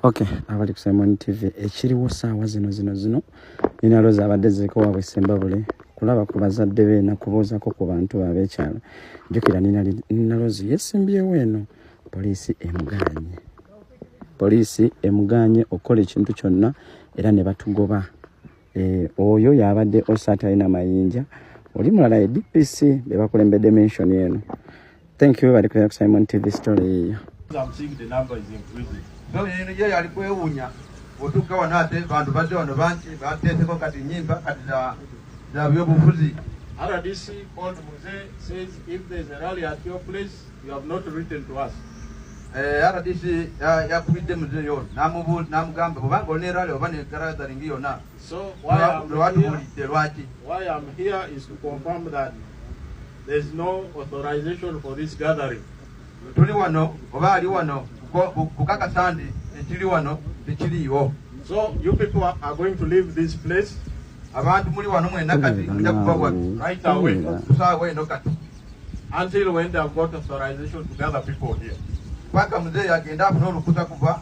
Okay, abali ku Simon TV ekiriwo saawa zino nina loza abaddezeko waabwe Sembabule kulaba ku bazadde be na kubuuzako ku bantu ab'ekyalo. Jjukira nina lozi yesimbyewo eno poliisi emuganye okukola ekintu kyonna era ne batugoba. Oyo yabadde Osata ina mayinja oli mulala ye DPC be bakulembedde mention eno. Thank you bali ku Simon TV story. I'm seeing the number is increasing. So yeye alikwewunya otuka wanate bantu badde wano banki bateseko kati nyimba kati za byobufuzi. RDC called Muse says if there's a rally at your place you have not written to us. RDC yakubidde Muse yo namugamba kubanga olina rally oba ne gathering yonna. So why I'm here is to confirm that there's no authorization for this gathering. Tuli wano oba ali wano kukaka sandi ekiri wano tekiriiwo. So you people are going to leave this place abantu muli wano mwena kati mujja kuva right away tusaawa eno kati until when they have got authorization to gather people here. Paka mzee agenda afuna olukusa kuva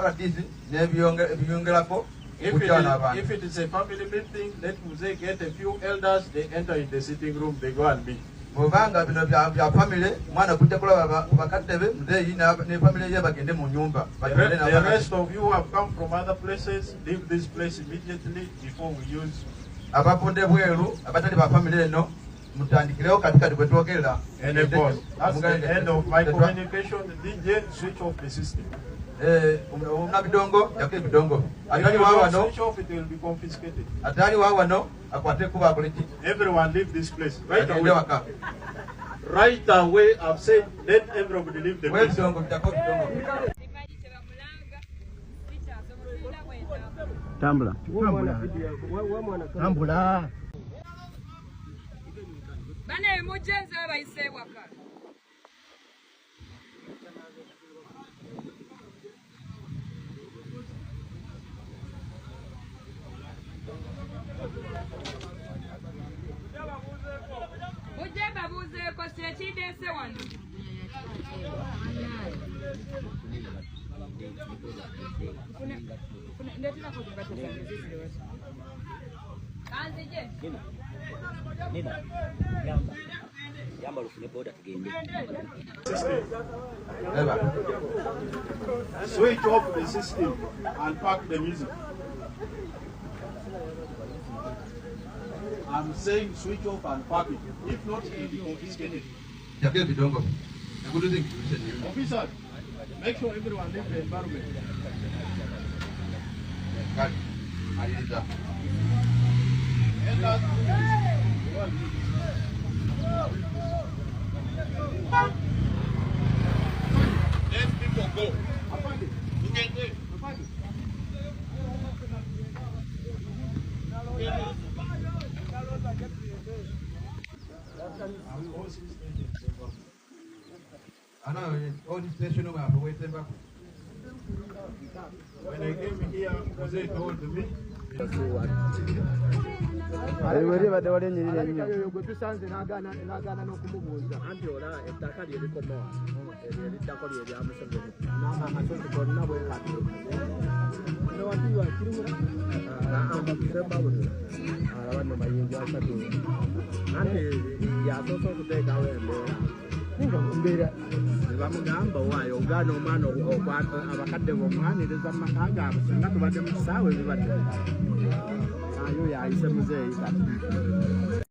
RDC n'ebiyongerako. If it is a family meeting, let Muse get a few elders, they enter in the sitting room, they go and meet. Bobanga bino bya family mwana kujja kulaba bakatebe mzee ne family ye bagende mu nyumba. The rest of you have come from other places, leave this place immediately before we use. Abaponde bweru abatali ba family eno mutandikirewo katikati kwetwogerera. And of course, that's the end of my communication. DJ, switch off the system. Bidongo yakwe bidongo atali wa wano switch off, it will be confiscated. Atali wa wano akwate kuba politi. Everyone leave this place right away. Right away, I've said let everybody leave the place. Tambula bane mujenze bayise waka. Ujeba buze ko sekidese wano. Ndetuna ko kubatesa sisi wese. Kanzije. Nina. Yamba lufune boda tugende. Switch off the system and park the music. I'm saying switch off and park it. If not, it will be confiscated. Officer, make sure everyone leave the environment. Let people go. You can do it. When I came here, Jose told me. Bamugamba wayo ngano mano okwata abakadde bomwaniriza makaga abasinga tubadde mu ssaawa ebibadde ayo yayise muzeeyi kati